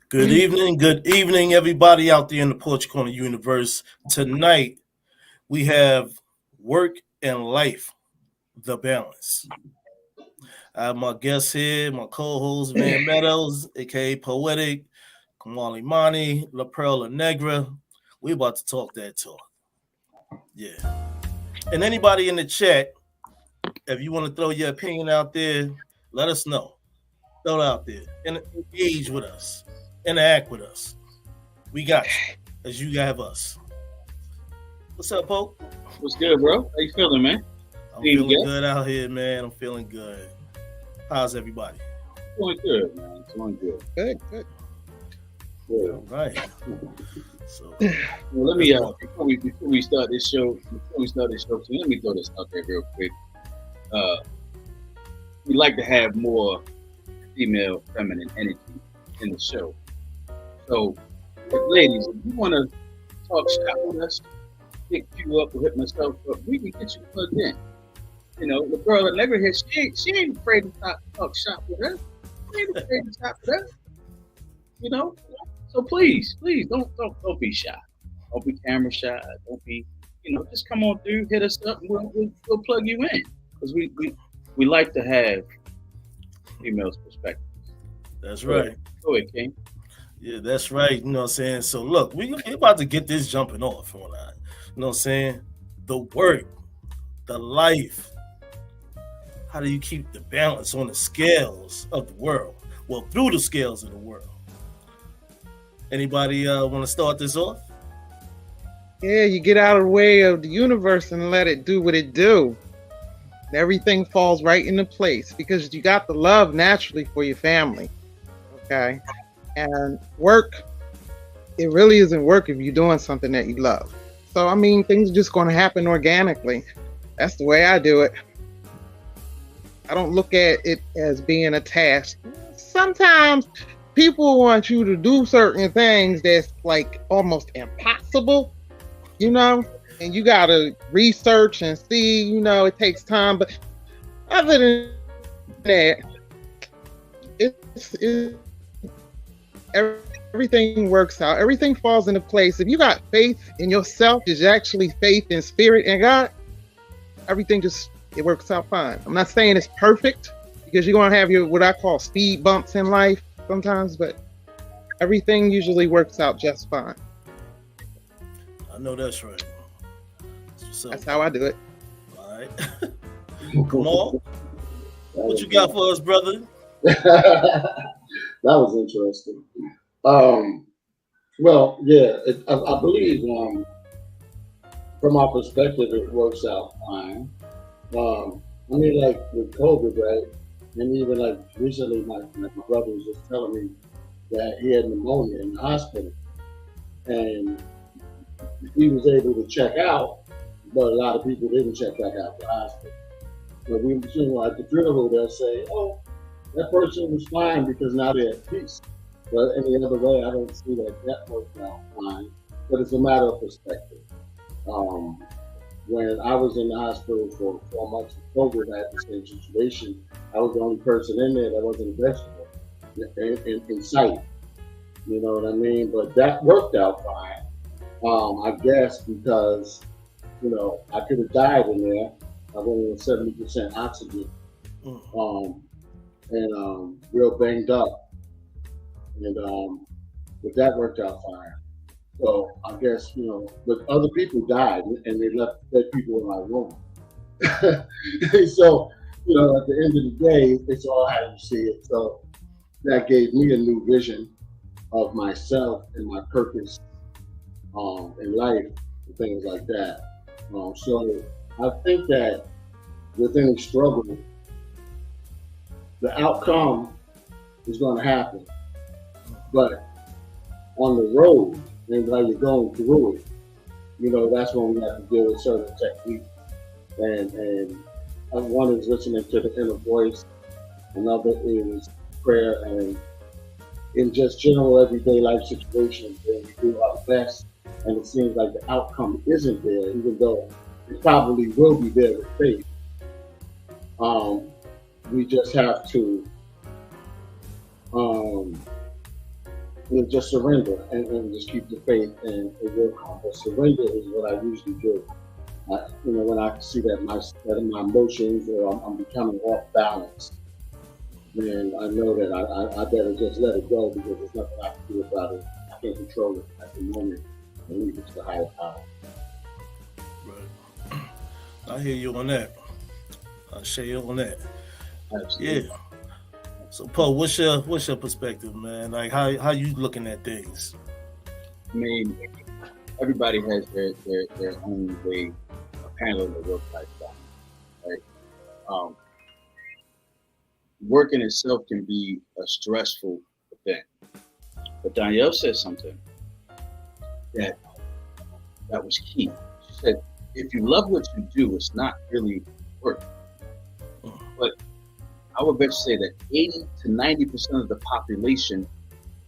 Good evening, everybody out there in the Porch Corner universe. Tonight, we have work and life, the balance. I have my guest here, my co-host, Van Meadows, aka Poetic, Kamali Mani, La Perla Negra. We about to talk that talk. Yeah. And anybody in the chat, if you want to throw your opinion out there, let us know. Throw it out there and engage with us, interact with us. We got you, as you have us. What's up, Pope? What's good, bro? How you feeling, man? I'm feeling good out here, man. I'm feeling good. How's everybody? Doing good, man. Doing good. Good. All right. So, well, let me before we start this show, so let me throw this out there real quick. We like to have more female feminine energy in the show. So, ladies, if you want to talk shop with us, pick you up or hit myself up, we can get you plugged in. You know, the girl that never hit, she ain't afraid to talk shop with us. She ain't afraid to talk with us. You know? So please don't be shy. Don't be camera shy. Don't be, just come on through, hit us up, and we'll plug you in. Because we like to have females' perspectives. That's right. Go ahead, King. Yeah, that's right. You know what I'm saying? So look, we're about to get this jumping off. You know what I'm saying? The work, the life. How do you keep the balance on the scales of the world? Well, through the scales of the world. Anybody want to start this off? Yeah, you get out of the way of the universe and let it do what it do. Everything falls right into place because you got the love naturally for your family. Okay. And work, it really isn't work if you're doing something that you love. So, I mean, things are just going to happen organically. That's the way I do it. I don't look at it as being a task. Sometimes people want you to do certain things that's like almost impossible, and you got to research and see, it takes time. But other than that, everything works out. Everything falls into place. If you got faith in yourself, is actually faith in spirit and God, everything it works out fine. I'm not saying it's perfect because you're going to have your, what I call speed bumps in life sometimes, but everything usually works out just fine. I know that's right. So, that's how I do it. All right. Come on. What you got for us, brother? That was interesting. Well, yeah, I believe from our perspective, it works out fine. I mean, like with COVID, right? And even like recently, my brother was just telling me that he had pneumonia in the hospital. And he was able to check out, but a lot of people didn't check back out the hospital. But we were seeing at the funeral, they'll say, oh, that person was fine because now they're at peace. But any other way, I don't see that worked out fine. But it's a matter of perspective. When I was in the hospital for 4 months with COVID, I had the same situation. I was the only person in there that wasn't a vegetable in sight. You know what I mean? But that worked out fine. I guess because, I could have died in there. I was on 70% oxygen. And real banged up. And but that worked out fine. So I guess, but other people died and they left dead people in my room. So, at the end of the day, it's all how you see it. So that gave me a new vision of myself and my purpose in life and things like that. So I think that with any struggle, the outcome is going to happen. But on the road, and while you're going through it, that's when we have to deal with certain techniques. And one is listening to the inner voice, another is prayer, and in just general everyday life situations where we do our best, and it seems like the outcome isn't there, even though it probably will be there with faith. We just have to just surrender and just keep the faith, and it will come. But surrender is what I usually do. When I see that my emotions or I'm becoming off balance, then I know that I better just let it go, because there's nothing I can do about it. I can't control it at the moment, and leave it to the higher power. Right. I hear you on that. I share you on that. Absolutely. Yeah. So Paul, what's your perspective, man? Like how you looking at things? I mean, everybody has their own way of handling the work-life balance, right? Work in itself can be a stressful event. But Danielle said something that was key. She said, if you love what you do, it's not really work. But I would bet you say that 80 to 90% of the population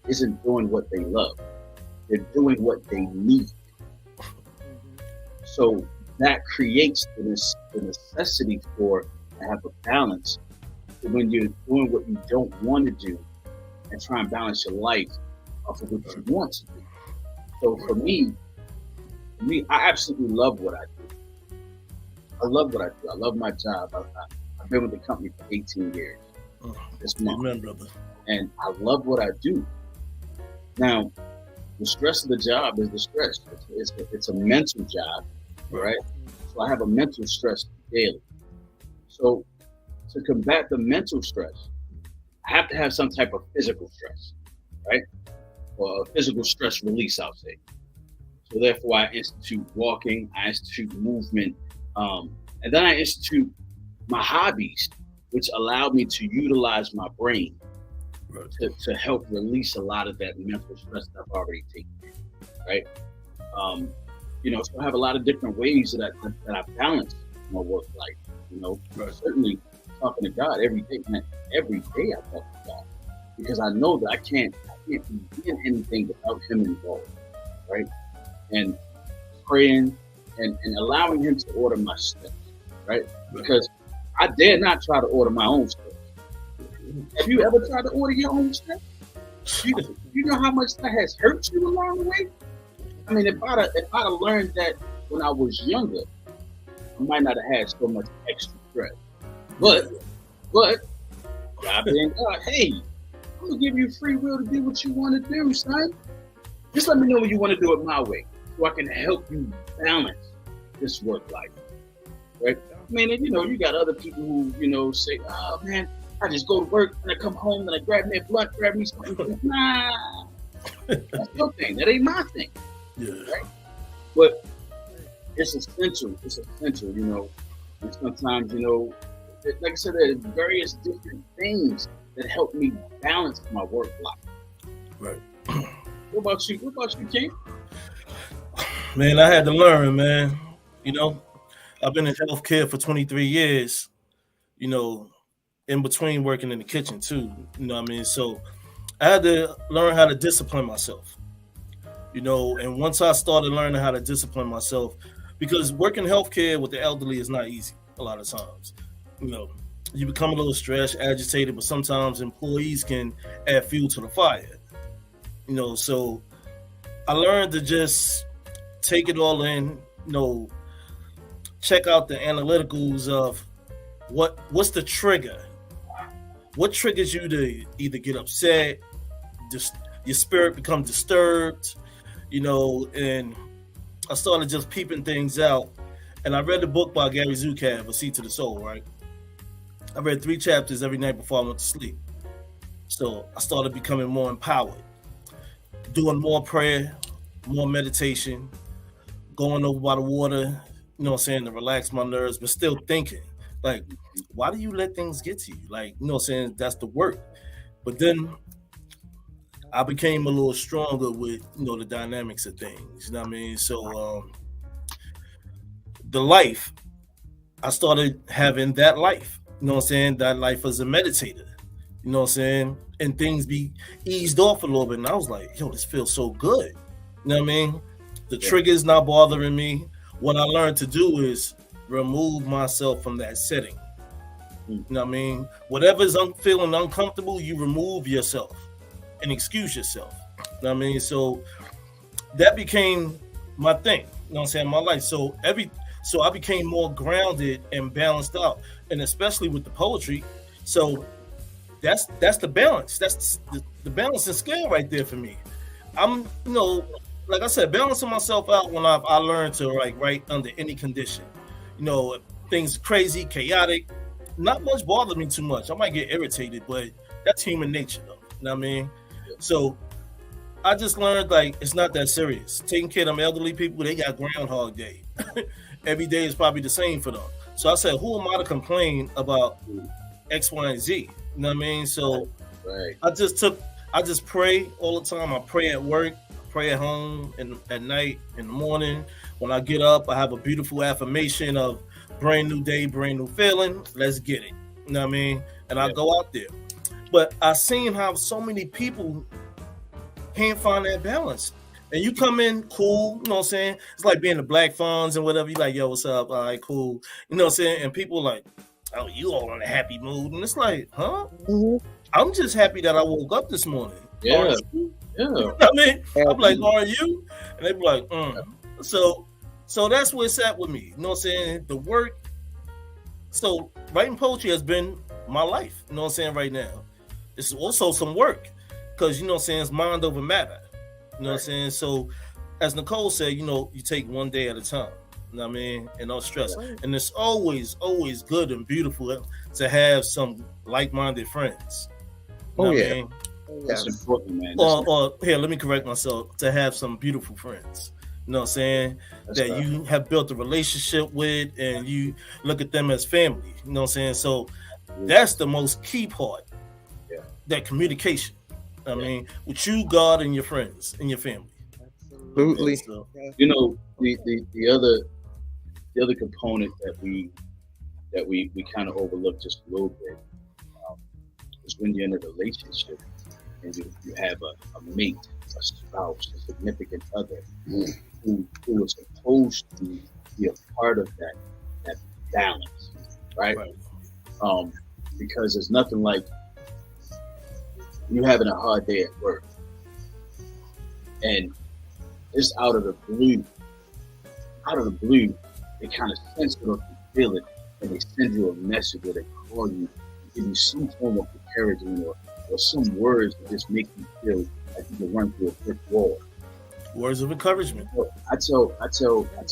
isn't doing what they love. They're doing what they need. So that creates the necessity for to have a balance. When you're doing what you don't want to do and try and balance your life off of what you want to do. So for me, I absolutely love what I do. I love what I do. I love my job. I've been with the company for 18 years this month. Amen, brother. And I love what I do. Now, the stress of the job is the stress. It's a mental job, right? So I have a mental stress daily. So to combat the mental stress, I have to have some type of physical stress, right? Or a physical stress release, I'll say. So therefore, I institute walking, I institute movement, and then I institute my hobbies, which allow me to utilize my brain to help release a lot of that mental stress that I've already taken, right? So I have a lot of different ways that I balance my work life, Certainly talking to God every day, man. Every day I talk to God, because I know that I can't be doing anything without Him involved, right? And praying and allowing Him to order my steps, right? Because I dare not try to order my own steps. Have you ever tried to order your own steps? You know how much that has hurt you along the way? I mean, if I'd have learned that when I was younger, I might not have had so much extra stress. But God being God, hey, I'm gonna give you free will to do what you want to do, son. Just let me know when you want to do it my way, so I can help you balance this work life, right? I mean, you got other people who, say, oh man, I just go to work and I come home and I grab me a blunt, grab me something. Nah, that's your thing. That ain't my thing. Yeah. Right? But it's essential. And sometimes, like I said, there's various different things that help me balance my work life. Right. What about you, King? Man, I had to learn, man. I've been in healthcare for 23 years, in between working in the kitchen too. You know what I mean? So I had to learn how to discipline myself. And once I started learning how to discipline myself, because working healthcare with the elderly is not easy a lot of times. You become a little stressed, agitated, but sometimes employees can add fuel to the fire. So I learned to just take it all in, check out the analyticals of what's the trigger. What triggers you to either get upset, just your spirit become disturbed, and I started just peeping things out. And I read the book by Gary Zukav, A Seed to the Soul, right? I read 3 chapters every night before I went to sleep. So I started becoming more empowered, doing more prayer, more meditation, going over by the water, to relax my nerves, but still thinking, like, why do you let things get to you? Like, that's the work. But then I became a little stronger with, the dynamics of things. You know what I mean? So the life, I started having that life. That life as a meditator. And things be eased off a little bit. And I was like, this feels so good. You know what I mean? The trigger's not bothering me. What I learned to do is remove myself from that setting. You know what I mean? Whatever's feeling uncomfortable, you remove yourself and excuse yourself. You know what I mean? So that became my thing. You know what I'm saying? My life. So I became more grounded and balanced out, and especially with the poetry. So that's the balance. That's the balancing scale right there for me. I'm, like I said, balancing myself out when I learned to write under any condition. If things crazy, chaotic, not much bothers me too much. I might get irritated, but that's human nature, though. You know what I mean? So I just learned it's not that serious. Taking care of them elderly people, they got Groundhog Day. Every day is probably the same for them. So I said, who am I to complain about X, Y, and Z? You know what I mean? So I just pray all the time. I pray at work, pray at home, and at night, in the morning. When I get up, I have a beautiful affirmation of brand new day, brand new feeling. Let's get it. You know what I mean? And I go out there. But I seen how so many people can't find that balance. And you come in cool, you know what I'm saying? It's like being the Black Fonz and whatever. You like, yo, what's up? All right, cool. You know what I'm saying? And people like, oh, you all in a happy mood. And it's like, huh? Mhm. I'm just happy that I woke up this morning. Yeah. Are you? You know what I mean? I'm like, are you? And they be like, So that's where it's at with me. You know what I'm saying? The work. So writing poetry has been my life. You know what I'm saying? Right now. It's also some work. Because, you know what I'm saying? It's mind over matter. You know what I'm saying? So as Nicole said, you take one day at a time. You know what I mean? And no stress. And it's always, always good and beautiful to have some like-minded friends. You know what I mean? That's important, man. Or here, let me correct myself. To have some beautiful friends. You know what I'm saying? That you have built a relationship with and you look at them as family. You know what I'm saying? So that's the most key part. Yeah. That communication. I mean, with you, God, and your friends and your family. Absolutely. So, the other component that we kind of overlook just a little bit is when you're in a relationship and you have a mate, a spouse, a significant other who is supposed to be a part of that balance, right? Because there's nothing like you having a hard day at work and it's out of the blue, they kind of sense it or you feel it and they send you a message or they call you, give you some form of encouragement or some words that just make you feel like you can run through a brick wall. Words of encouragement. I tell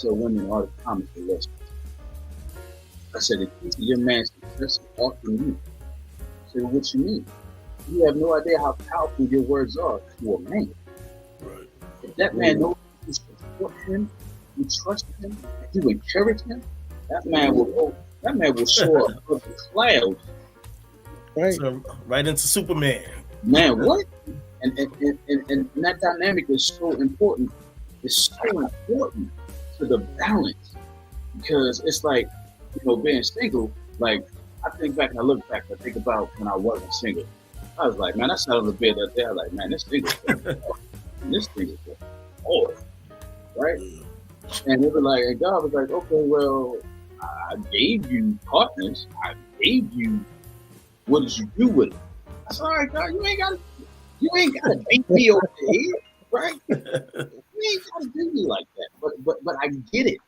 women all the time if they listen. I said the key to your man's success is often you. I said, what you mean? You have no idea how powerful your words are to a man. Right. If that man knows you support him, you trust him, you encourage him, that man will soar above the clouds. Right. So, right into Superman. Man, what? And that dynamic is so important. It's so important to the balance because it's like, being single. Like I think back and I look back. I think about when I wasn't single. I was like, man, I sat on the bed that day. I was like, man, this thing is hard, right? And they were like, and God was like, okay, well, I gave you partners. I gave you. What did you do with it? I said, all right, God, you ain't gotta beat me over the head, right? You ain't gotta do me like that. But I get it.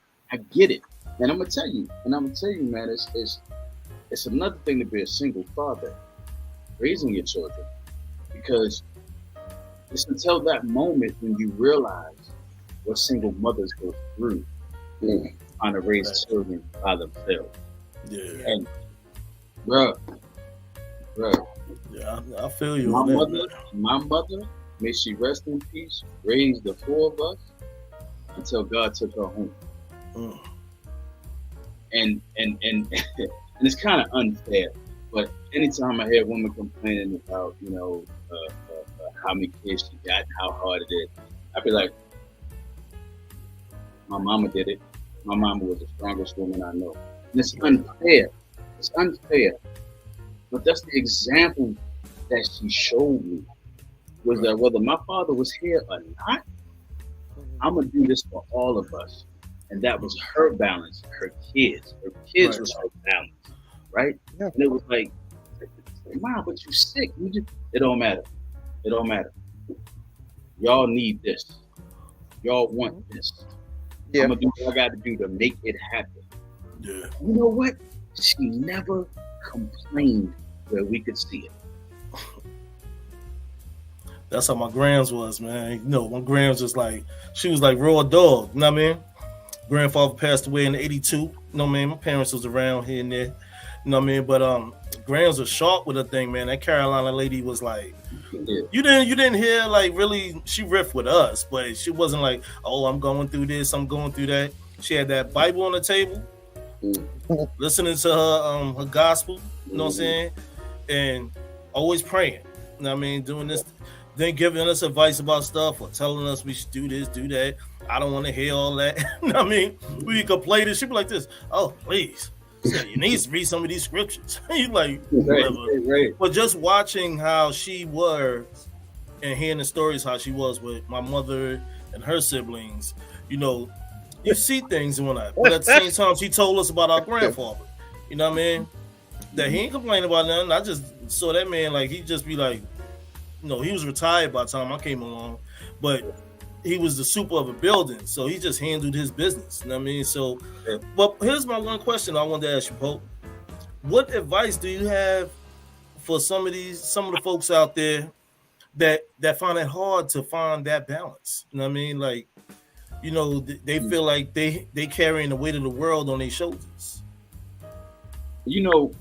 And I'm gonna tell you, man, it's another thing to be a single father, raising your children, because it's until that moment when you realize what single mothers go through trying to raise children by themselves. Yeah. And bro. Yeah, I feel you. My mother, may she rest in peace, raised the four of us until God took her home. And it's kind of unfair, but anytime I hear women complaining about how many kids she got and how hard it is, I feel like my mama did it. My mama was the strongest woman I know. And it's unfair. But that's the example that she showed me, was that whether my father was here or not, I'm going to do this for all of us. And that was her balance, her kids. Her kids was her balance, right? Yeah. And it was like, Mom, but you sick. It don't matter. y'all need this. Y'all want this. Yeah. I'm gonna do what I got to do to make it happen. Yeah. You know what? She never complained where we could see it. That's how my grams was, man. You know, my grams was like, she was like raw dog. You know what I mean? Grandfather passed away in '82. You know what I mean? My parents was around here and there. You know what I mean? But grams was sharp with a thing, man. That Carolina lady was like, you didn't hear like really. She riffed with us, but she wasn't like, oh, I'm going through this, I'm going through that. She had that Bible on the table, listening to her gospel. You know what I'm saying? And always praying. You know what I mean? Doing this. Then giving us advice about stuff or telling us we should do this, do that. I don't want to hear all that. You know what I mean? We complain and she'd be like this. Oh, please. So you need to read some of these scriptures. You like, whatever. Right. But just watching how she was and hearing the stories how she was with my mother and her siblings, you know, you see things and whatnot. But at the same time, she told us about our grandfather. You know what I mean? That he ain't complaining about nothing. I just saw that man like he'd just be like, you know, he was retired by the time I came along, but he was the super of a building, so he just handled his business. You know what I mean? So, but here's my one question I wanted to ask you, Pope. What advice do you have for some of the folks out there that find it hard to find that balance? You know what I mean? Like, you know, they feel like they carrying the weight of the world on their shoulders. You know,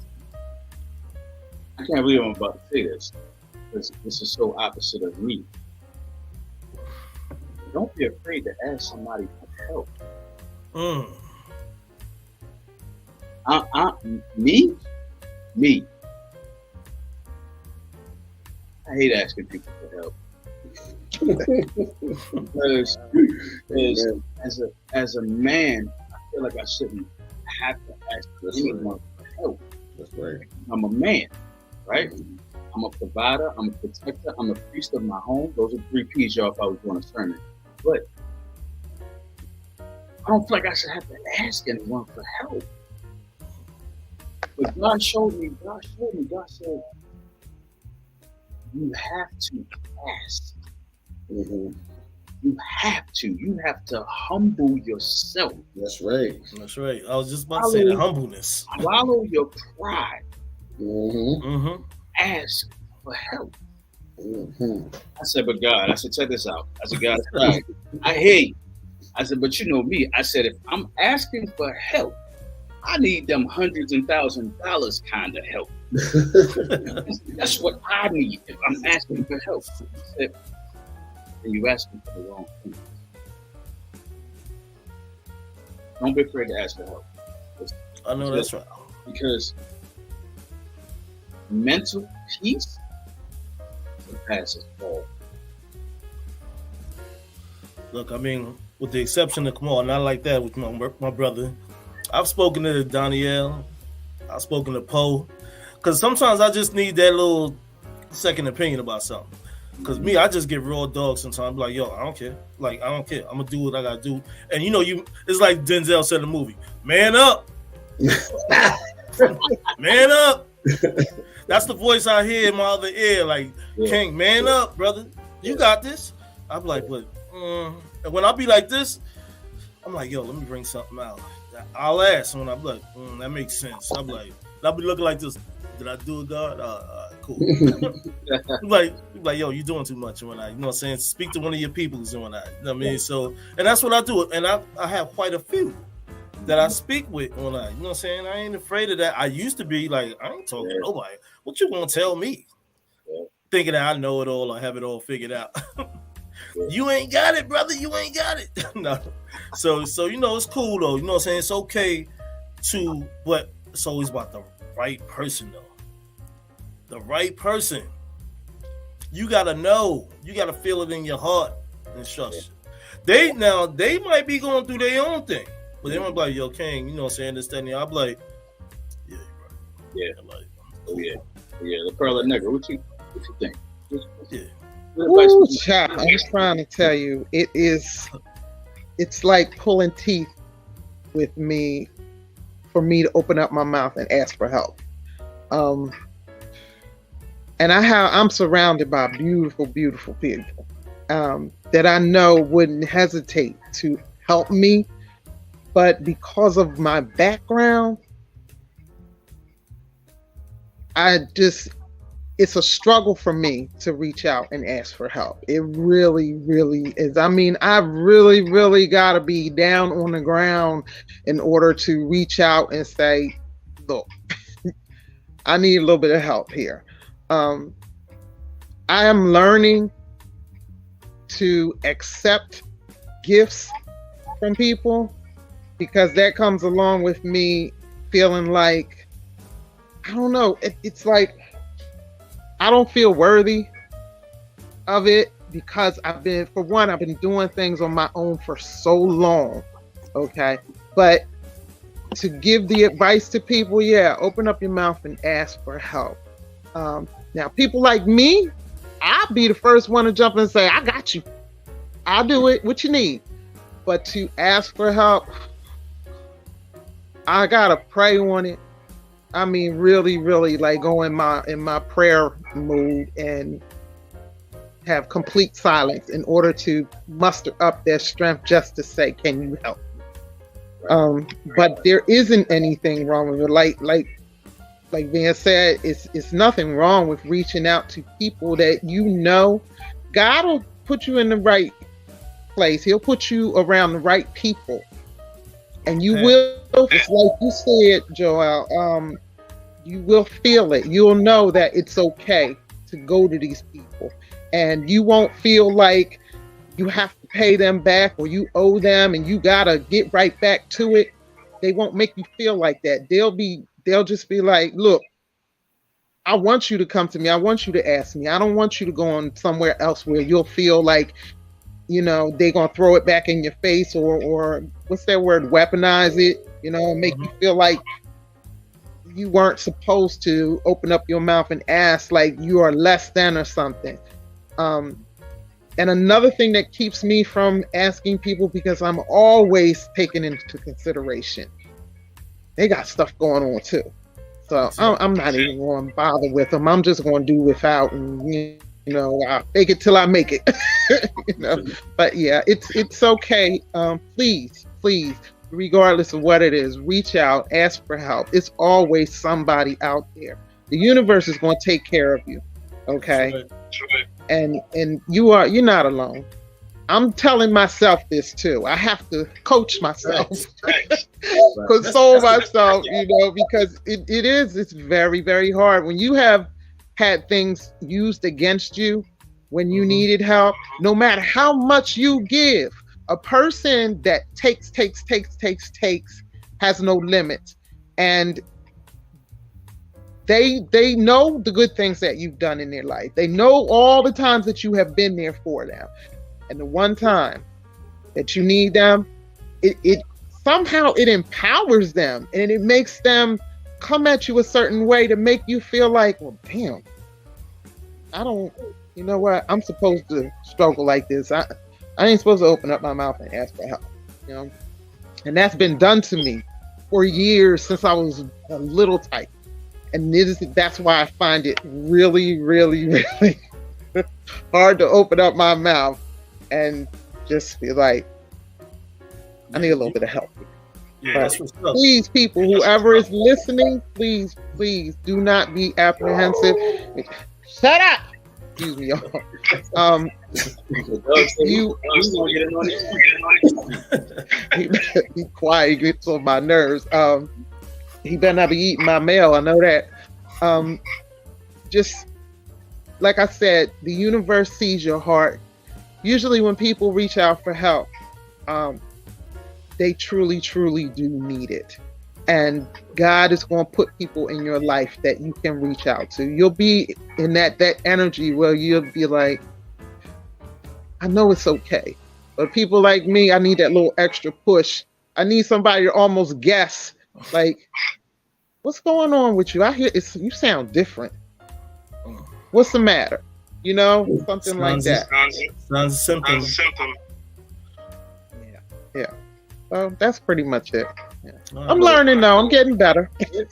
I can't believe I'm about to say this. This is so opposite of me. Don't be afraid to ask somebody for help. Me. I hate asking people for help. because as a man, I feel like I shouldn't have to ask anyone for help. That's right. I'm a man, right? I'm a provider, I'm a protector, I'm a priest of my home. Those are 3 P's, y'all, if I was doing a sermon. But I don't feel like I should have to ask anyone for help. But God showed me, God said, you have to ask. Mm-hmm. You have to humble yourself. That's right. That's right. I was just about to say the humbleness. Swallow your pride. Mm-hmm. Ask for help. Mm-hmm. I said, but God, I said, check this out. I said, God, I hear you. I said, but you know me. I said, if I'm asking for help, I need them hundreds and $1,000s kind of help. That's what I need if I'm asking for help. I said, then you're asking for the wrong thing. Don't be afraid to ask for help. I know that's right. Because mental peace surpasses all. Look, I mean, with the exception of Kamal, not like that with my brother. I've spoken to Danielle. I've spoken to Poe. Because sometimes I just need that little second opinion about something. Because me, I just get raw dog sometimes. I'm like, yo, I don't care. Like, I don't care. I'm going to do what I got to do. And, you know, it's like Denzel said in the movie, man up. Man up. That's the voice I hear in my other ear. Like, King, man up, brother. You got this. I'm like, but and when I be like this, I'm like, yo, let me bring something out. I'll ask when I'm like, that makes sense. I'm like, I'll be looking like this. Did I do it, God? Cool. like, yo, you're doing too much when you know what I'm saying? Speak to one of your peoples and whatnot. You know what I mean? So, and that's what I do. And I have quite a few that I speak with when you know what I'm saying? I ain't afraid of that. I used to be like, I ain't talking to nobody. What you gonna tell me? Thinking that I know it all or have it all figured out. You ain't got it, brother. You ain't got it. No. So you know, it's cool though. You know what I'm saying? It's okay but it's always about the right person though. The right person. You gotta know. You gotta feel it in your heart and trust. They might be going through their own thing. But they might be like, yo, King, you know what I'm saying? This, that, and the other. I'm like, yeah, right. Yeah. The pearl of nigga. What you think? Ooh, child, I'm trying to tell you, it's like pulling teeth with me for me to open up my mouth and ask for help. And I'm surrounded by beautiful, beautiful people. that I know wouldn't hesitate to help me, but because of my background, it's a struggle for me to reach out and ask for help. It really, really is. I mean, I really, really got to be down on the ground in order to reach out and say, look, I need a little bit of help here. I am learning to accept gifts from people, because that comes along with me feeling like, I don't know, it's like I don't feel worthy of it, because I've been doing things on my own for so long. Okay. But to give the advice to people, yeah, open up your mouth and ask for help. Now, people like me, I'll be the first one to jump in and say, I got you. I'll do it. What you need? But to ask for help, I gotta pray on it. I mean, really, really, like go in my prayer mood and have complete silence in order to muster up their strength just to say, "Can you help me?" But there isn't anything wrong with it. Like Van said, it's nothing wrong with reaching out to people that you know. God will put you in the right place. He'll put you around the right people, and you will, just like you said, Joel. You will feel it. You'll know that it's okay to go to these people, and you won't feel like you have to pay them back or you owe them and you gotta get right back to it. They won't make you feel like that. They'll just be like, look, I want you to come to me. I want you to ask me. I don't want you to go on somewhere else where you'll feel like, you know, they're gonna throw it back in your face or what's that word? Weaponize it, you know, make you feel like you weren't supposed to open up your mouth and ask, like you are less than or something. And another thing that keeps me from asking people, because I'm always taking into consideration, they got stuff going on too. So I'm not even going to bother with them. I'm just going to do without, and you know, I'll fake it till I make it. You know, but yeah, it's okay. Please, regardless of what it is, reach out, ask for help. It's always somebody out there. The universe is going to take care of you. Okay. That's right. And you're not alone. I'm telling myself this too. I have to coach myself, console myself, you know, because it's very, very hard when you have had things used against you when you needed help. No matter how much you give, a person that takes has no limits, and they know the good things that you've done in their life. They know all the times that you have been there for them, and the one time that you need them, it somehow it empowers them, and it makes them come at you a certain way to make you feel like, well, damn, I don't, you know what, I'm supposed to struggle like this. I ain't supposed to open up my mouth and ask for help, you know? And that's been done to me for years since I was a little type. And that's why I find it really, really, really hard to open up my mouth and just be like, I need a little bit of help. Yeah, but please, people, whoever is listening, please do not be apprehensive. Shut up! Excuse me, y'all. Be quiet, he gets on my nerves. He better not be eating my mail, I know that. Just like I said, the universe sees your heart. Usually when people reach out for help, they truly, truly do need it. And God is going to put people in your life that you can reach out to. You'll be in that energy where you'll be like, I know it's okay. But people like me, I need that little extra push. I need somebody to almost guess, like, what's going on with you? I hear you sound different. What's the matter? You know, something like that. Sounds a symptom. Yeah. So that's pretty much it. Yeah. I'm learning though. I'm getting better. Okay.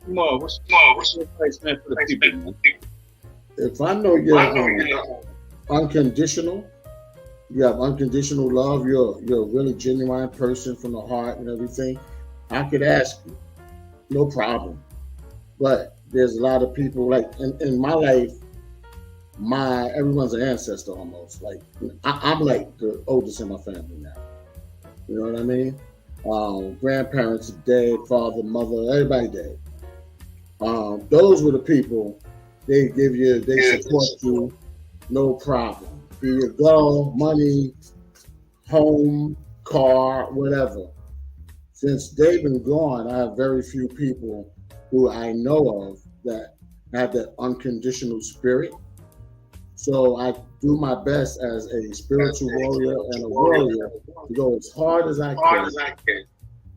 What's your advice, man, for the people, man? If I know you're unconditional. You have unconditional love. You're a really genuine person from the heart and everything. I could ask you, no problem. But there's a lot of people like in my life. Everyone's an ancestor almost. Like I'm like the oldest in my family now. You know what I mean? Grandparents are dead, father, mother, everybody dead. Those were the people. They support you, no problem. Be it go, money, home, car, whatever. Since they've been gone, I have very few people who I know of that have that unconditional spirit. So I do my best as a spiritual warrior and a warrior to go as hard as I can.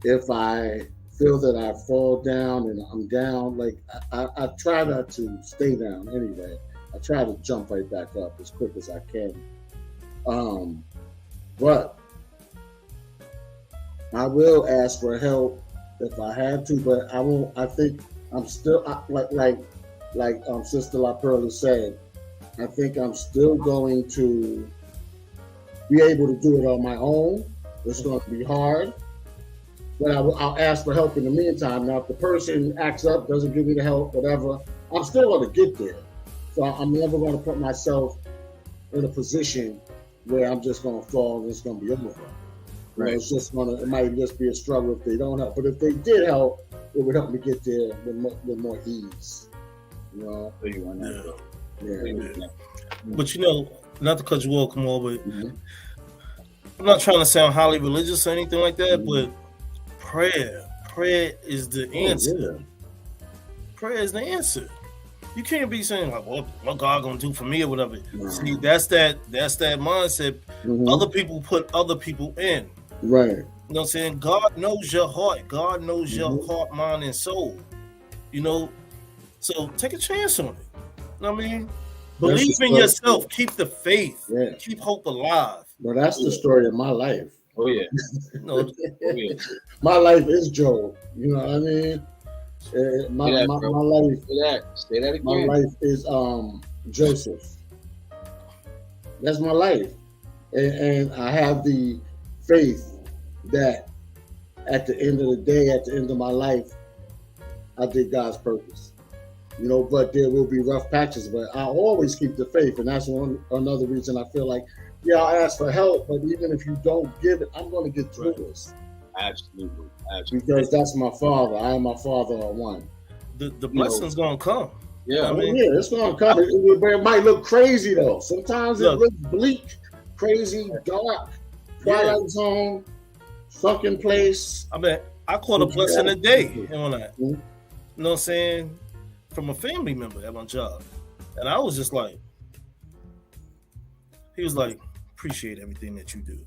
If I feel that I fall down and I'm down, like I try not to stay down anyway. I try to jump right back up as quick as I can. But I will ask for help if I had to, but I won't. I think I'm still like Sister La Perla said. I think I'm still going to be able to do it on my own. It's going to be hard, but I'll ask for help in the meantime. Now, if the person acts up, doesn't give me the help, whatever, I'm still going to get there. So I'm never going to put myself in a position where I'm just going to fall and it's going to be over. Right. It's just it might just be a struggle if they don't help. But if they did help, it would help me get there with more ease. You know? Yeah. But not to cut you off, come on, but I'm not trying to sound highly religious or anything like that, but prayer is the answer. Prayer is the answer. You can't be saying like, what God gonna do for me or whatever. See, that's that mindset. Other people put other people in. Right. You know what I'm saying? God knows your heart. God knows your heart, mind, and soul. So take a chance on it. You know what I mean? Believe in yourself. Keep the faith. Yeah. Keep hope alive. Well, that's the story of my life. Oh yeah. My life is Job. You know what I mean? My life. Say that again. My life is Joseph. That's my life, and I have the faith that at the end of the day, at the end of my life, I did God's purpose. But there will be rough patches, but I always keep the faith. And that's another reason I feel like, I'll ask for help, but even if you don't give it, I'm going to get through this. Absolutely. Because that's my father. I and my father are one. The blessing's going to come. Yeah. It's going to come. But it might look crazy, though. Sometimes it looks bleak, crazy, dark, twilight zone, sunken place. I mean, I caught a blessing a day. You know what I'm saying? From a family member at my job. And I was just like, he was like, appreciate everything that you do.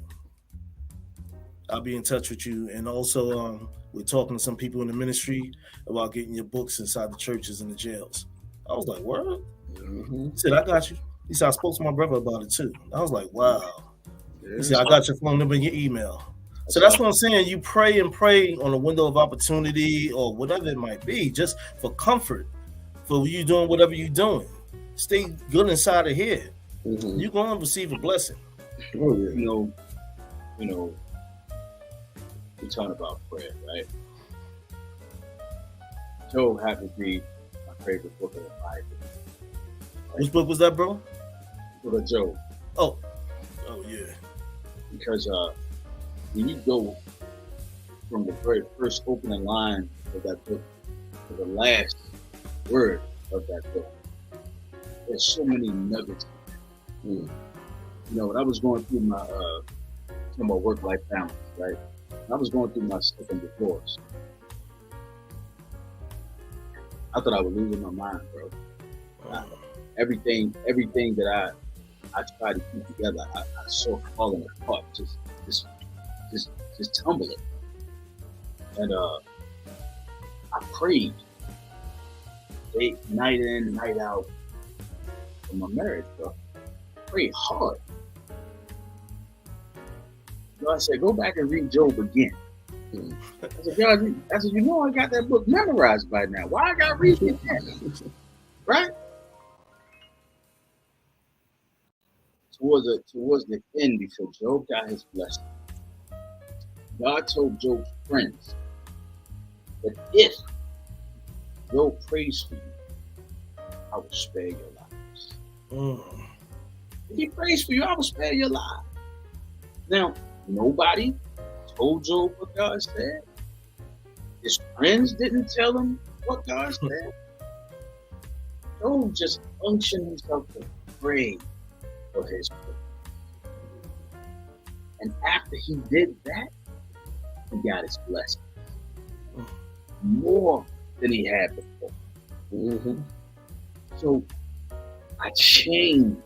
I'll be in touch with you. And also, we're talking to some people in the ministry about getting your books inside the churches and the jails. I was like, what? He said, I got you. He said, I spoke to my brother about it too. I was like, wow. He said, I got your phone number and your email. So that's what I'm saying. You pray and pray on a window of opportunity or whatever it might be, just for comfort. For you doing whatever you're doing, stay good inside of here. You're going to receive a blessing. Oh yeah. We're talking about prayer, right? Job happened to be my favorite book of the Bible. Right? Which book was that, bro? The book of Job. Oh yeah. Because when you go from the very first opening line of that book to the last word of that book, there's so many nuggets. When I was going through my work-life balance, right? I was going through my second divorce. I thought I was losing my mind, bro. Everything that I tried to keep together, I saw falling apart, just tumbling. And I prayed. Night in, night out for my marriage, bro. Pray hard. I said, go back and read Job again. I said, God, I got that book memorized by now. Why I got to read it again? Right? towards the end, before Job got his blessing, God told Job's friends that if Job prays for you, I will spare your lives. If he prays for you, I will spare your lives. Now, nobody told Job what God said. His friends didn't tell him what God said. Job just unctioned himself to pray for his friends. And after he did that, he got his blessing. More than he had before. So I changed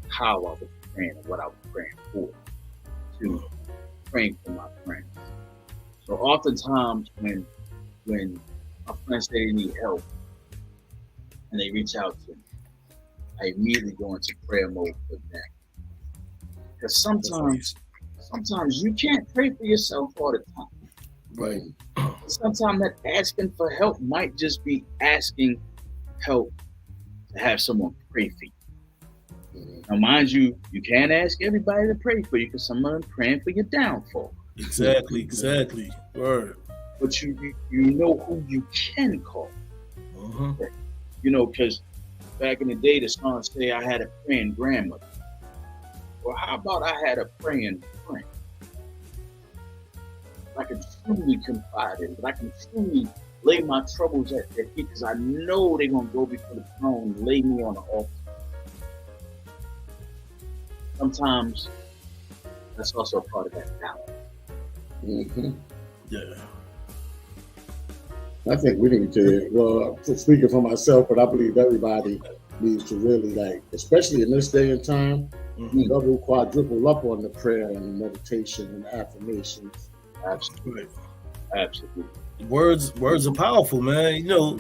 how I was praying and what I was praying for to praying for my friends. So oftentimes when my friends say they need help and they reach out to me, I immediately go into prayer mode for them. Because sometimes you can't pray for yourself all the time. Right. Sometimes that asking for help might just be asking help to have someone pray for you. Now, mind you, you can't ask everybody to pray for you because some of them praying for your downfall. Exactly. Word. But you know who you can call. You know, because back in the day, the song say I had a praying grandmother. Well, how about I had a praying friend? I can truly confide in, but I can truly lay my troubles at their feet because I know they're going to go before the throne and lay me on the altar. Sometimes that's also part of that balance. Yeah. I think we need to, well, speaking for myself, but I believe everybody needs to really, like, especially in this day and time, double, quadruple up on the prayer and the meditation and the affirmations. Absolutely. Words are powerful, man. You know,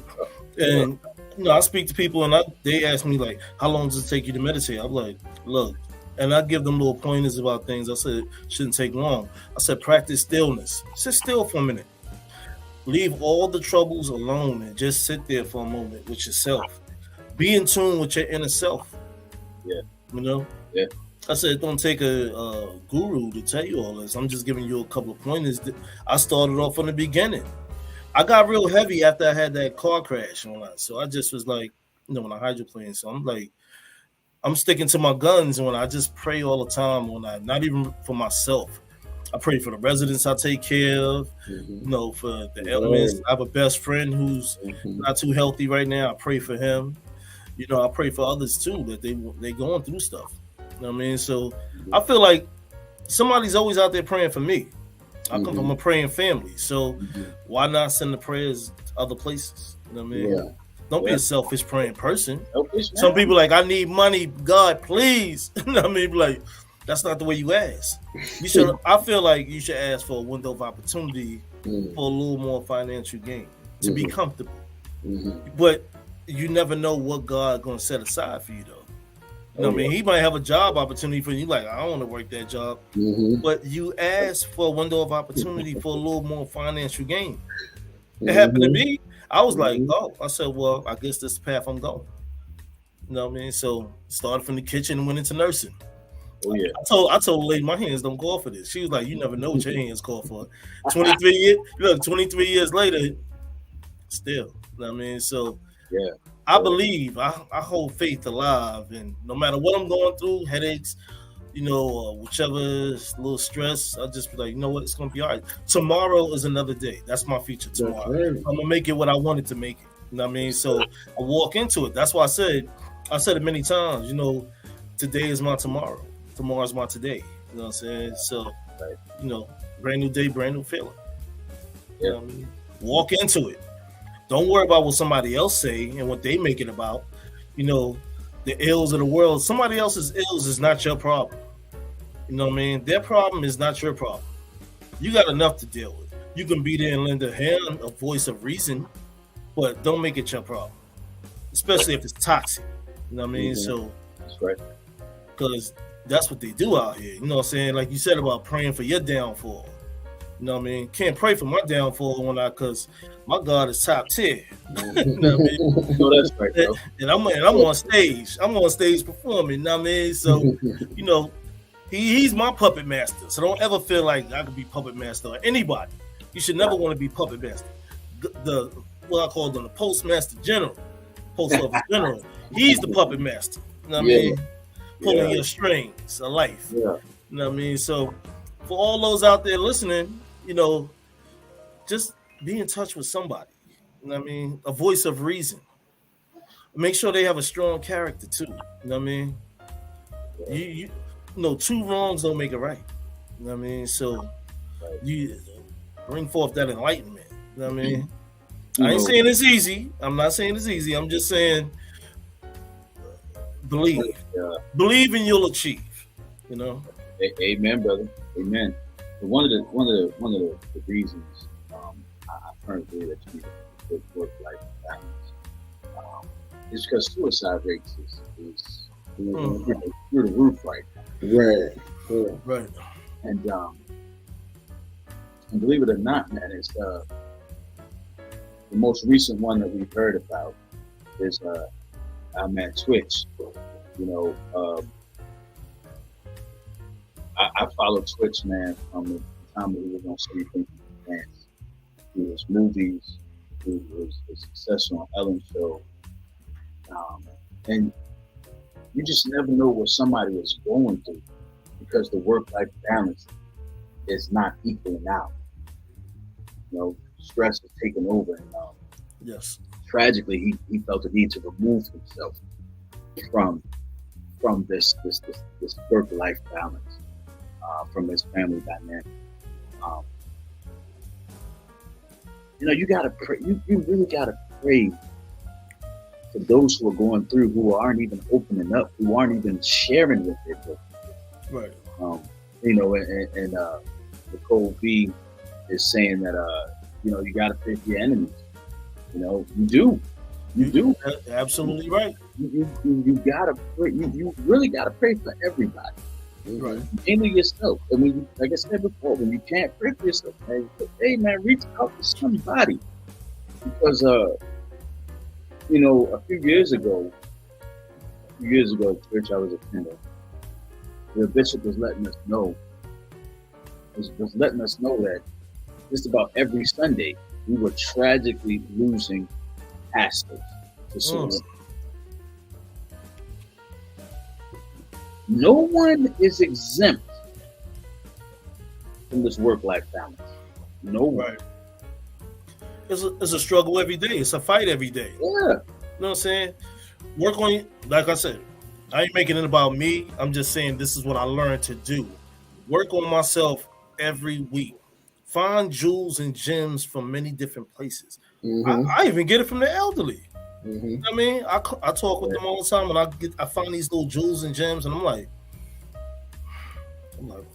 and you know, I speak to people and they ask me like, how long does it take you to meditate? I'm like, look, and I give them little pointers about things. I said it shouldn't take long. I said practice stillness. Sit still for a minute. Leave all the troubles alone and just sit there for a moment with yourself. Be in tune with your inner self. Yeah. You know? Yeah. I said it don't take a guru to tell you all this. I'm just giving you a couple of pointers that I started off from the beginning. I got real heavy after I had that car crash online. So I just was like, you know, when I hydroplane. So I'm like, I'm sticking to my guns when I just pray all the time. When I, not even for myself, I pray for the residents I take care of, you know, for the elements. I have a best friend who's not too healthy right now. I pray for him. You know, I pray for others too, that they going through stuff. You know what I mean? So I feel like somebody's always out there praying for me. I come from a praying family. So why not send the prayers to other places? You know what I mean? Yeah. Don't be a selfish praying person. Selfish, Some people like, I need money, God, please. You know what I mean? Like, that's not the way you ask. You should. I feel like you should ask for a window of opportunity for a little more financial gain to be comfortable. But you never know what God gonna set aside for you, though. You know what I mean? He might have a job opportunity for you. Like, I don't want to work that job. But you ask for a window of opportunity for a little more financial gain. It happened to me. I was like, oh, I said, well, I guess this is the path I'm going. You know what I mean? So started from the kitchen and went into nursing. Oh yeah. I told the lady, my hands don't call for this. She was like, you never know what your hands call for. 23 years, look, 23 years later, still. You know what I mean? So yeah. I believe, I hold faith alive, and no matter what I'm going through, headaches, you know, whichever is a little stress, I'll just be like, you know what, it's gonna be all right. Tomorrow is another day. That's my future tomorrow. I'm gonna make it what I wanted to make it. You know what I mean? So I walk into it. That's why I said it many times, you know, today is my tomorrow. Tomorrow's my today. You know what I'm saying? So, you know, brand new day, brand new feeling. You know what I mean? Walk into it. Don't worry about what somebody else say and what they make it about. You know, the ills of the world. Somebody else's ills is not your problem. You know what I mean? Their problem is not your problem. You got enough to deal with. You can be there and lend a hand, a voice of reason, but don't make it your problem. Especially if it's toxic. You know what I mean? So that's right. Because that's what they do out here. You know what I'm saying? Like you said about praying for your downfall. You know what I mean? Can't pray for my downfall when because my God is top tier. You know what I mean? No, that's right, bro. And I'm on stage. I'm on stage performing. You know what I mean? So, you know, he's my puppet master. So don't ever feel like I could be puppet master or anybody. You should never want to be puppet master. The what I call them, the postmaster general, post office general. He's the puppet master. You know what I mean? Pulling your strings of life. Yeah. You know what I mean? So for all those out there listening, you know, just be in touch with somebody. You know what I mean? A voice of reason. Make sure they have a strong character too. You know what I mean? You know, two wrongs don't make it right. You know what I mean? So you bring forth that enlightenment. You know what I mean? I ain't saying it's easy. I'm not saying it's easy. I'm just saying believe. Believe and you'll achieve. You know? Amen, brother. Amen. But one of the reasons I currently believe that you need a good work-life balance is because suicide rates is through the roof right now. Right. And believe it or not, man, it's the most recent one that we've heard about is our man Twitch. You know, I followed Twitch, man, from the time that he was on City Thinking Dance. Through his movies, through his success on Ellen Show. And you just never know what somebody is going through because the work-life balance is not equaling out. You know, stress is taking over. And yes. Tragically, he felt the need to remove himself from this work-life balance. From his family dynamic. You know, you gotta pray. You really gotta pray for those who are going through, who aren't even opening up, who aren't even sharing with their book. Right. You know, and Nicole V is saying that you know, you gotta pray for your enemies. You know, you do. Absolutely right. You gotta pray. You really gotta pray for everybody. Right. Mainly yourself. And when you, like I said before, when you can't pray for yourself, man, hey man, reach out to somebody. Because you know, a few years ago, the church I was attending, the bishop was letting us know that just about every Sunday we were tragically losing pastors to suicide. No one is exempt from this work-life balance. No one. Right. It's a struggle every day. It's a fight every day. Yeah. You know what I'm saying? Work on, like I said, I ain't making it about me. I'm just saying this is what I learned to do. Work on myself every week. Find jewels and gems from many different places. I even get it from the elderly. You know what I mean? I talk with them all the time, and I find these little jewels and gems, and I'm like, okay.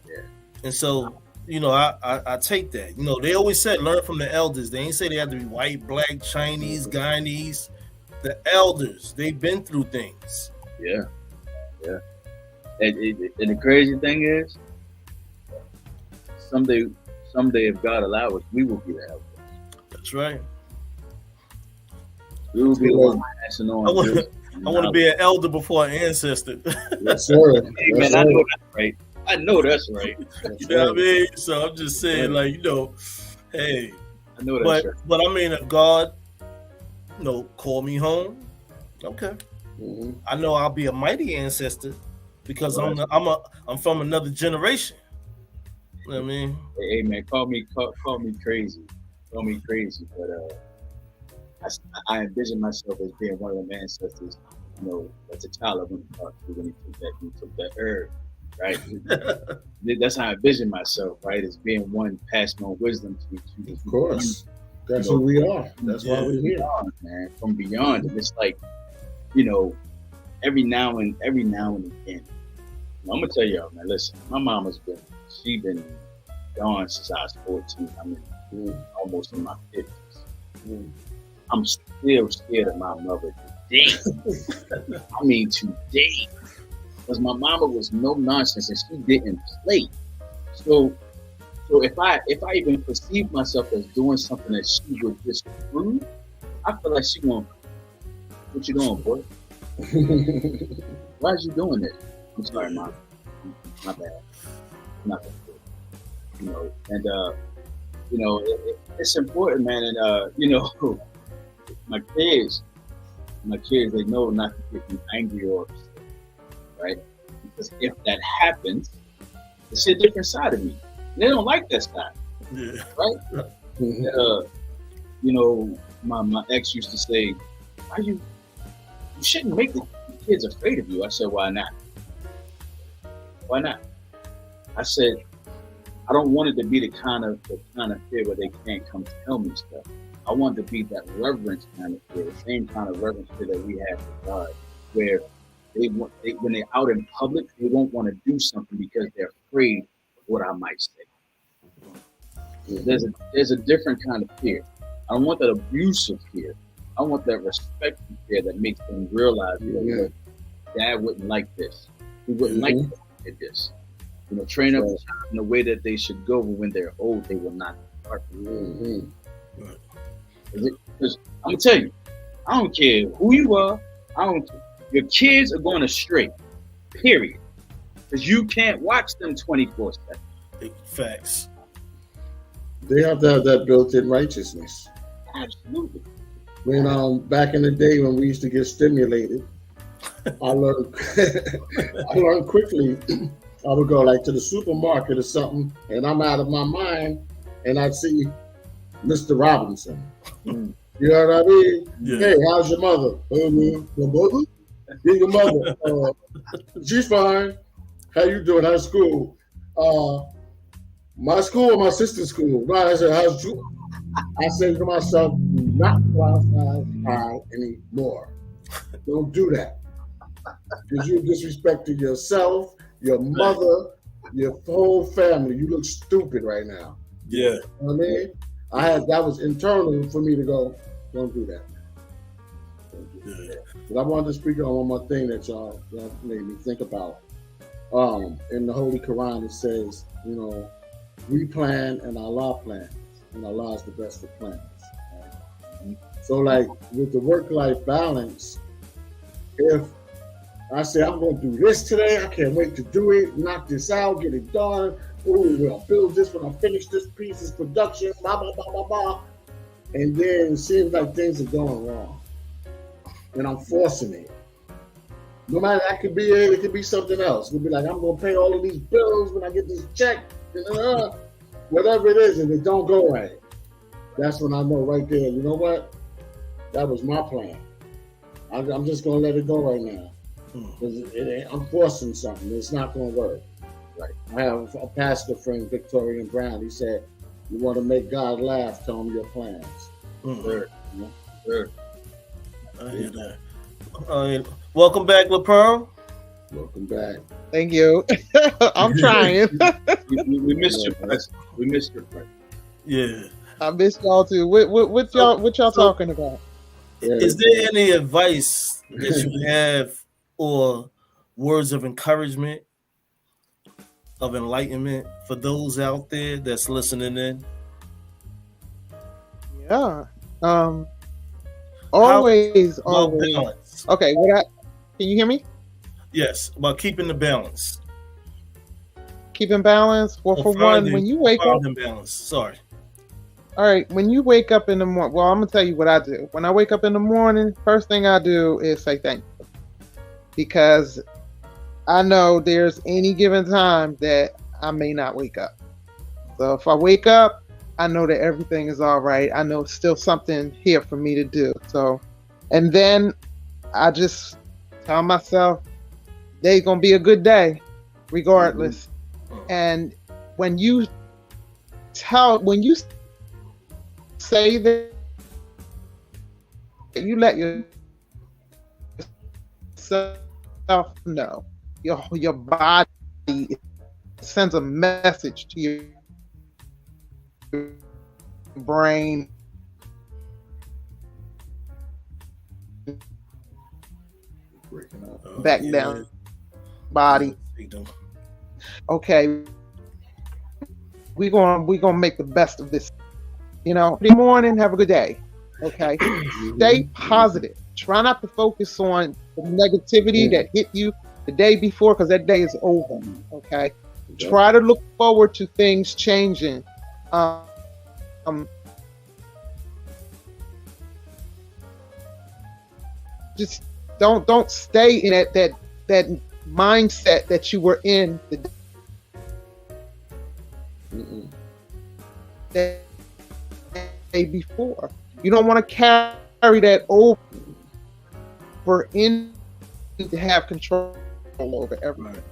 Yeah. And so, you know, I take that. You know, they always said learn from the elders. They ain't say they had to be white, black, Chinese, Guyanese. The elders, they've been through things. Yeah. And the crazy thing is, someday, if God allows us, we will be the elders. That's right. We will be the one passing on. I want to be an elder before an ancestor. Yes, sir. Hey, man, I know that's right. I know that's right. You know what I mean? So I'm just saying, like, you know, hey. I know that's right. But I mean, if God, you know, call me home, okay. I know I'll be a mighty ancestor because I'm from another generation. You know what I mean? Hey man, call me crazy. Call me crazy, but I envision myself as being one of them ancestors, you know, as a child I went to talk to when he took that herb, right? That's how I envision myself, right? As being one passing on wisdom to of course. That's who we are. That's why we're here. Man, from beyond. And it's like, you know, every now and again. I'm gonna tell y'all, man, listen, my mama's been gone since I was 14. I mean, almost in my 50s. I'm still scared of my mother today. I mean, today. Because my mama was no nonsense and she didn't play. So So if I even perceive myself as doing something that she would disapprove, I feel like she going, what you doing, boy? Why is you doing this? I'm sorry, Mom. My bad. Not that good. You know, and it's important, man. And my kids, they know not to get me angry or upset, right? Because if that happens, they see a different side of me. They don't like that side, right? My ex used to say, "Why you shouldn't make the kids afraid of you." I said, "Why not? Why not?" I said, "I don't want it to be the kind of fear where they can't come tell me stuff. I want it to be that reverence kind of fear, the same kind of reverence fear that we have for God, where when they're out in public, they won't want to do something because they're afraid of what I might say." There's a different kind of fear. I don't want that abusive fear. I want that respectful fear that makes them realize that Dad wouldn't like this. He wouldn't like this. Train up a child in the way that they should go, but when they're old, they will not depart. Because I'm gonna tell you, I don't care who you are. I don't care. Your kids are going astray. Period. Because you can't watch them 24/7. Facts. They have to have that built-in righteousness. Absolutely. When back in the day when we used to get stimulated, I learned quickly. I would go like to the supermarket or something, and I'm out of my mind, and I'd see Mr. Robinson. You know what I mean? Yeah. Hey, how's your mother? Your mother? Yeah, your mother. She's fine. How you doing? How's school? My school or my sister's school? No, I said, how's you? I said to myself, do not go outside anymore. Don't do that. Because you're disrespecting yourself, your mother, your whole family. You look stupid right now. Yeah. You know what I mean? That was internal for me to go, don't do that. But I wanted to speak on one more thing that y'all made me think about. In the Holy Quran, it says, we plan and Allah plans, and Allah is the best of plans. Right? So, like with the work-life balance, if I say I'm going to do this today, I can't wait to do it, knock this out, get it done. Oh, we'll build this when I finish this piece, this production, blah blah blah blah blah, and then it seems like things are going wrong, and I'm forcing it. No matter that could be it could be something else. It could be like I'm going to pay all of these bills when I get this check. Whatever it is, and it don't go right, that's when I know right there, you know what? That was my plan. I'm just going to let it go right now. Because I'm forcing something. It's not going to work. Right. I have a pastor friend, Victorian Brown. He said, you want to make God laugh, tell him your plans. Sure. I hear that. Welcome back, LaPearl. Welcome back. Thank you. I'm trying. we missed your presence. We missed your presence. Yeah. I missed y'all too. What y'all talking about? Is there any advice that you have or words of encouragement, of enlightenment for those out there that's listening in? Yeah. Always. Balance. Okay. Can you hear me? Yes, about keeping the balance. Keeping balance. Well, for one, when you wake up, balance. Sorry. All right, when you wake up in the morning, well, I'm gonna tell you what I do. When I wake up in the morning, first thing I do is say thank you, because I know there's any given time that I may not wake up. So if I wake up, I know that everything is all right. I know it's still something here for me to do. So, and then I just tell myself, today's gonna be a good day, regardless. And when you say that, you let yourself know, your body sends a message to your brain. Back down, body. Okay, we're gonna make the best of this. You know, good morning, have a good day. Okay. Stay positive. Try not to focus on the negativity that hit you the day before, because that day is over. Okay. Try to look forward to things changing. Just don't stay in that mindset that you were in the day before. You don't want to carry that over in to have control over everything,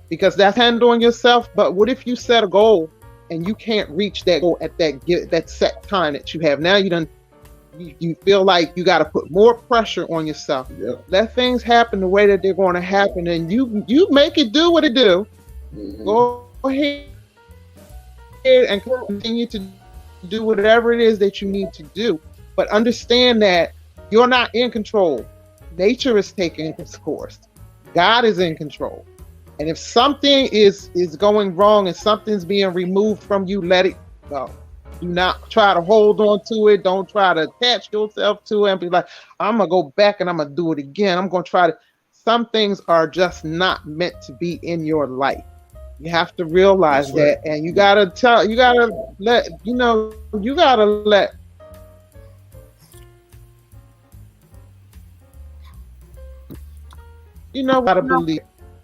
because that's handling yourself. But what if you set a goal and you can't reach that goal at that set time that you have? Now you feel like you got to put more pressure on yourself. Yep. Let things happen the way that they're going to happen, and you make it do what it do. Go ahead and continue to do whatever it is that you need to do, but understand that you're not in control. Nature is taking its course. God is in control. And if something is going wrong and something's being removed from you, let it go. Do not try to hold on to it. Don't try to attach yourself to it and be like, I'm going to go back and I'm going to do it again. I'm going to try to. Some things are just not meant to be in your life. You have to realize that, and you got to let how to believe.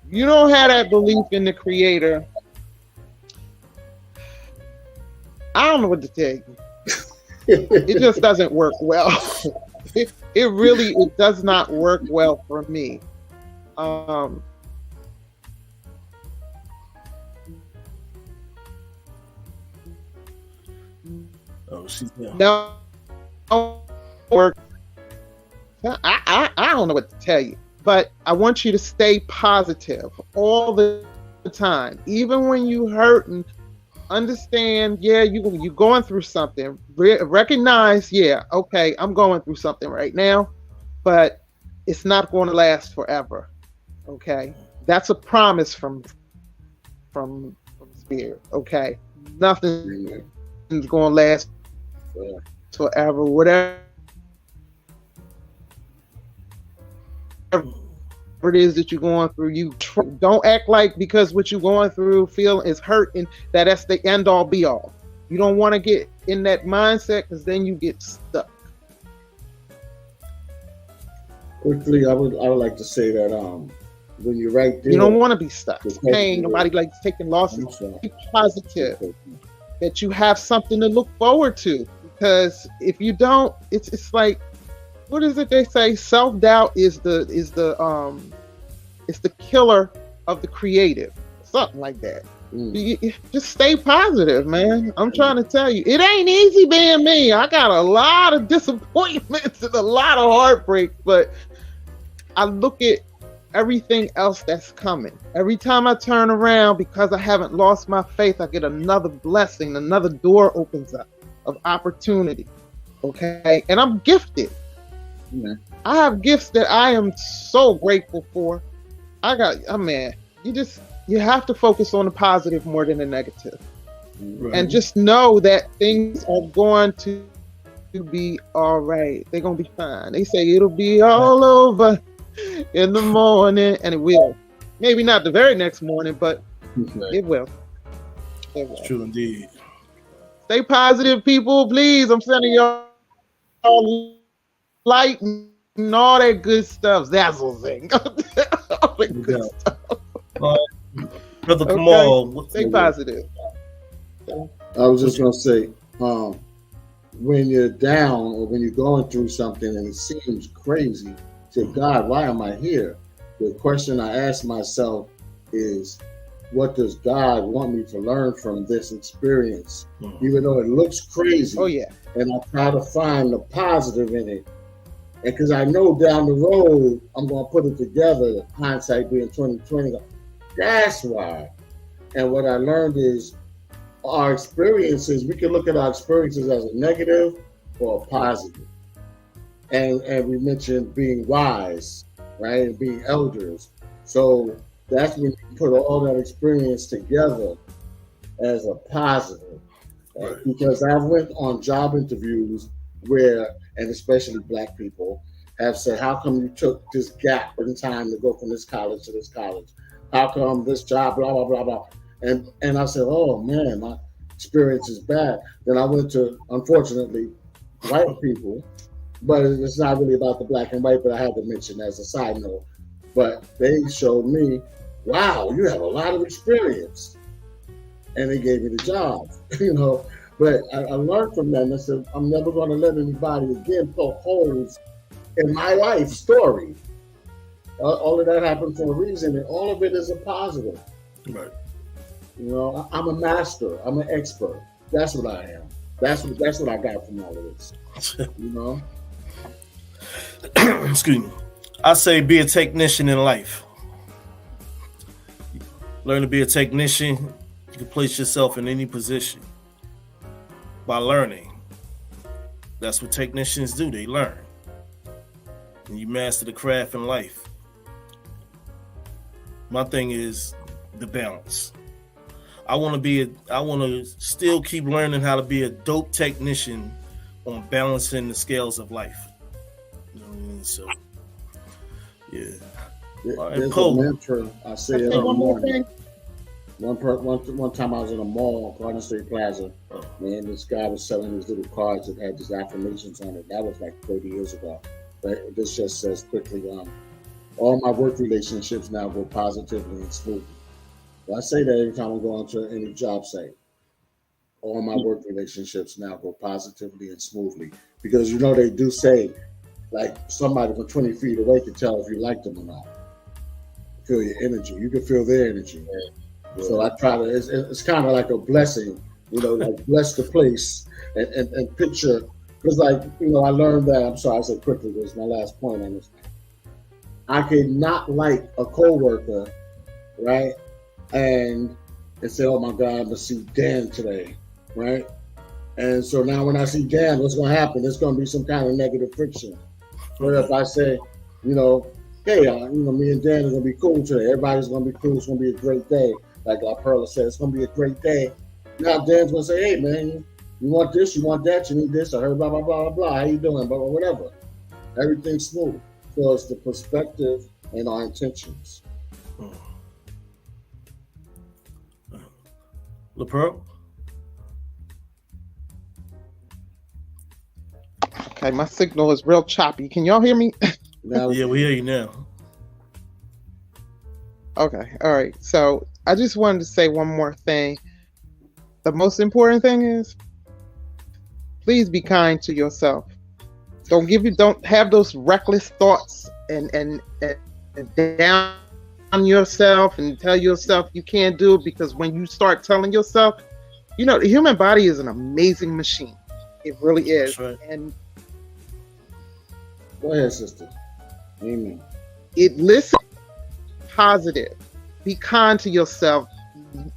You don't have that belief in the Creator. I don't know what to tell you. It just doesn't work well. It really does not work well for me. She's there. No work. I don't know what to tell you, but I want you to stay positive all the time, even when you hurt, and understand. Yeah, you going through something. Recognize. Yeah, okay, I'm going through something right now, but it's not going to last forever. Okay, that's a promise from Spirit. Okay, nothing's going to last forever. Whatever it is that you're going through, you don't act like because what you're going through feeling is hurting that's the end all be all. You don't want to get in that mindset, because then you get stuck. Quickly, I would like to say that when you're right there, you don't want to be stuck. Pain. Nobody likes taking losses. Be positive. That you have something to look forward to, because if you don't, it's like, what is it they say? Self-doubt is the killer of the creative. Something like that. You just stay positive, man. I'm trying to tell you, it ain't easy being me. I got a lot of disappointments and a lot of heartbreak, but I look at everything else that's coming. Every time I turn around, because I haven't lost my faith, I get another blessing, another door opens up of opportunity. Okay, and I'm gifted. Yeah. I have gifts that I am so grateful for. You have to focus on the positive more than the negative. Right. And just know that things are going to be all right. They're going to be fine. They say it'll be all over in the morning, and it will. Maybe not the very next morning, but it will. It's true indeed. Stay positive, people, please. I'm sending y'all light and all that good stuff. Zazzle all that good stuff. Brother Kamal, stay positive. I was just gonna say, when you're down or when you're going through something and it seems crazy, say, God, why am I here? The question I ask myself is, what does God want me to learn from this experience? Even though it looks crazy. Oh yeah. And I try to find the positive in it. And because I know down the road, I'm going to put it together, hindsight being 2020. That's why. And what I learned is our experiences, we can look at our experiences as a negative or a positive. And we mentioned being wise, right? And being elders. So that's when you put all that experience together as a positive. Right. Because I went on job interviews where, and especially black people, have said, how come you took this gap in time to go from this college to this college? How come this job, blah, blah, blah, blah. And I said, oh man, my experience is bad. Then I went to, unfortunately, white people, but it's not really about the black and white, but I had to mention as a side note. But they showed me, wow, you have a lot of experience. And they gave me the job, you know. But I learned from them. I said, I'm never going to let anybody again poke holes in my life story. All of that happened for a reason, and all of it is a positive. Right. You know, I'm a master. I'm an expert. That's what I am. That's what I got from all of this. You know. Excuse me. I say be a technician in life. Learn to be a technician. You can place yourself in any position by learning. That's what technicians do. They learn. And you master the craft in life. My thing is the balance. I want to still keep learning how to be a dope technician on balancing the scales of life. You know what I mean? So, yeah. There's a mantra I say every morning. One time I was in a mall, Garden State Plaza, and this guy was selling these little cards that had these affirmations on it. That was like 30 years ago. But this just says quickly, all my work relationships now go positively and smoothly. So I say that every time I go onto any job site. All my work relationships now go positively and smoothly. Because, you know, they do say, like, somebody from 20 feet away can tell if you like them or not. Feel your energy. You can feel their energy. Yeah. So I try to, it's kind of like a blessing, you know, like bless the place and picture. Because, like, you know, I learned that, I'm sorry, I said quickly, this is my last point on this. I can not like a coworker, right? And say, oh my God, I'm gonna see Dan today, right? And so now when I see Dan, what's gonna happen? There's gonna be some kind of negative friction. Where if I say, you know, hey, you know, me and Dan are gonna be cool today. Everybody's gonna be cool. It's gonna be a great day. Like La Perla said, it's gonna be a great day. Now Dan's gonna say, hey man, you want this, you want that, you need this. I heard blah blah blah blah blah. How you doing? Blah blah whatever. Everything's smooth. So it's the perspective and our intentions. La Pearl? Okay, my signal is real choppy. Can y'all hear me? Yeah, we hear you now. Okay, all right. So I just wanted to say one more thing. The most important thing is, please be kind to yourself. Don't have those reckless thoughts and down yourself and tell yourself you can't do it, because when you start telling yourself, you know, the human body is an amazing machine. It really is. That's right. And go ahead, sister. Amen. It listens positive. Be kind to yourself.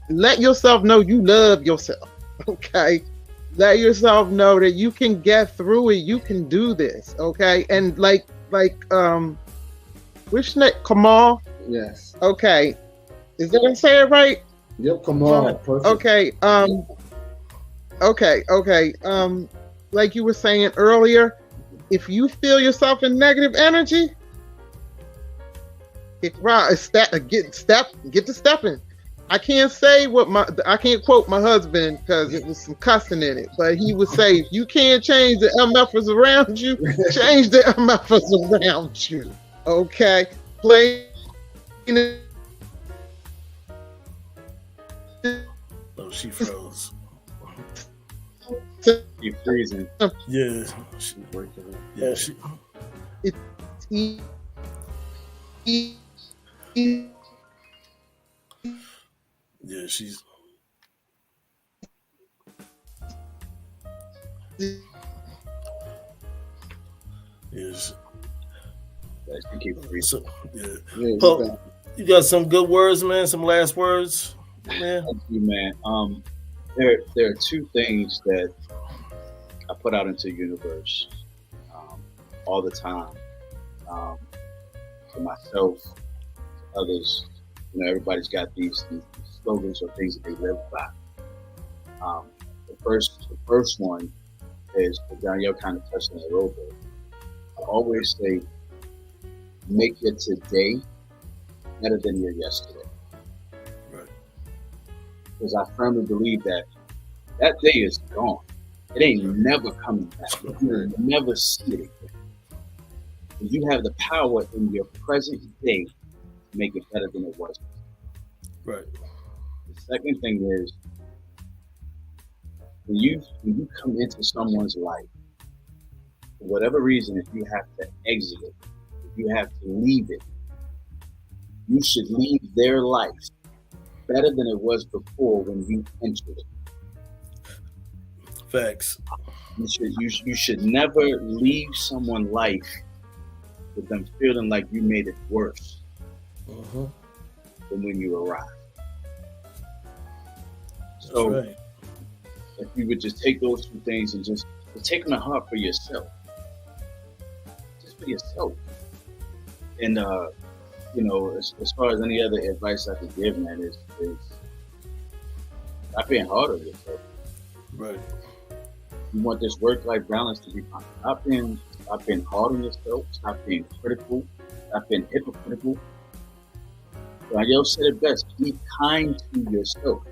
Let yourself know you love yourself. Okay. Let yourself know that you can get through it. You can do this. Okay. And like which name? Kamal? Yes. Okay. Is that I say it right? Yep, Kamal. Perfect. Okay. Okay. Like you were saying earlier, if you feel yourself in negative energy, get to stepping. I can't say I can't quote my husband because it was some cussing in it, but he would say, if you can't change the MFers around you, change the MFers around you. Okay? Play. Oh, she froze. You're freezing. Yeah, she breaking up. Yeah, she. Yeah, she's. Yes. So, yeah. Paul, you got some good words, man. Some last words, man. Thank you, man. There are two things that I put out into the universe all the time. For myself, to others, you know, everybody's got these slogans or things that they live by. The first one is Danielle kind of touched on it a little bit. I always say, make your today better than your yesterday. Right. Because I firmly believe that day is gone. It ain't never coming back. You will never see it again. And you have the power in your present day to make it better than it was. Right. The second thing is, when you come into someone's life, for whatever reason, if you have to exit it, if you have to leave it, you should leave their life better than it was before when you entered it. Facts. You should never leave someone's life with them feeling like you made it worse than when you arrived. So right. if you would just take those two things and just take them to heart for yourself, just for yourself. And as far as any other advice I could give, man, is stop being hard on yourself. Right. You want this work-life balance to be fine. Stop being hard on yourself. Stop being critical. Stop being hypocritical. Danielle said it best. Be kind to yourself.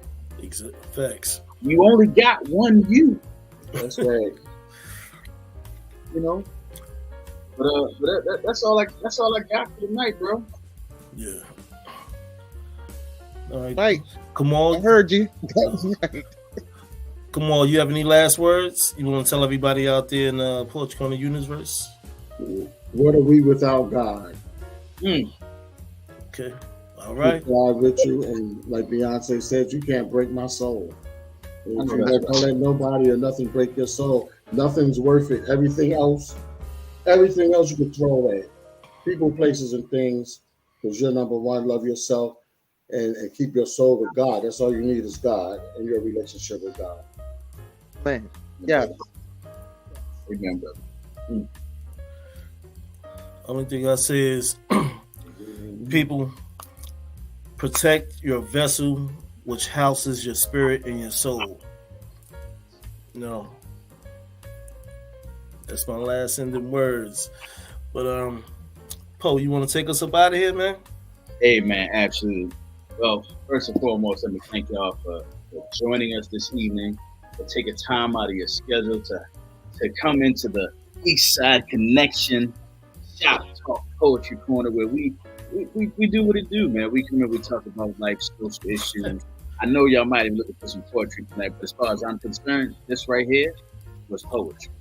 Facts. You only got one you. That's right. But that's all I got for tonight, bro. Yeah. All right. Right. Come on. I heard you. That's right. Come on. You have any last words you want to tell everybody out there in the Poetry Corner universe? What are we without God? Okay. All right. God with you, and like Beyonce said, you can't break my soul. Don't let nobody or nothing break your soul. Nothing's worth it. Everything else you can throw away. People, places, and things. Because you're number one. Love yourself and keep your soul with God. That's all you need is God and your relationship with God. Man. Yeah. Amen, brother. Only thing I say is, people, protect your vessel, which houses your spirit and your soul. No. That's my last ending words. But Poe, you want to take us up out of here, man? Hey, man, absolutely. Well, first and foremost, let me thank y'all for joining us this evening, for taking time out of your schedule to come into the East Side Connection Shop Talk Poetry Corner, where we do what it do, man. We come in, we talk about life, social issues. I know y'all might be looking for some poetry tonight, but as far as I'm concerned, this right here was poetry.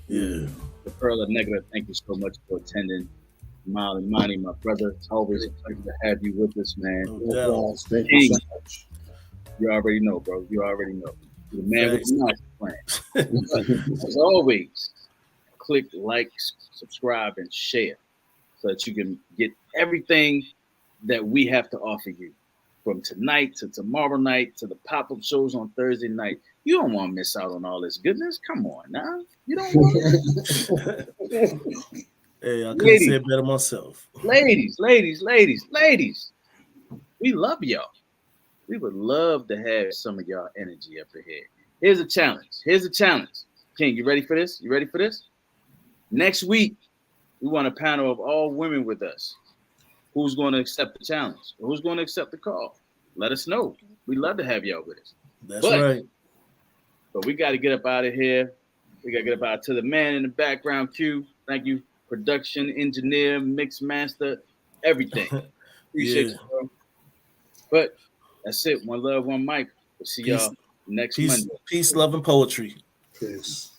Yeah. The Pearl of Negative, thank you so much for attending. Molly, Monty, my brother, it's always a pleasure to have you with us, man. No doubt. Thank you so much. You already know, bro. You already know. You're the man with the master plan. As always, click like, subscribe, and share so that you can get everything that we have to offer you. From tonight to tomorrow night to the pop-up shows on Thursday night. You don't want to miss out on all this goodness. Come on now. You don't want to. Hey, I couldn't say it better myself. Ladies. We love y'all. We would love to have some of y'all energy up here. Here's a challenge. King, you ready for this? Next week, we want a panel of all women with us. Who's going to accept the challenge? Who's going to accept the call? Let us know. We'd love to have y'all with us. That's right. But we got to get up out of here. We got to get up out to the man in the background, Q. Thank you. Production, engineer, mix master, everything. Appreciate you, bro. But that's it. One love, one mic. We'll see y'all next Monday. Peace, love, and poetry. Peace.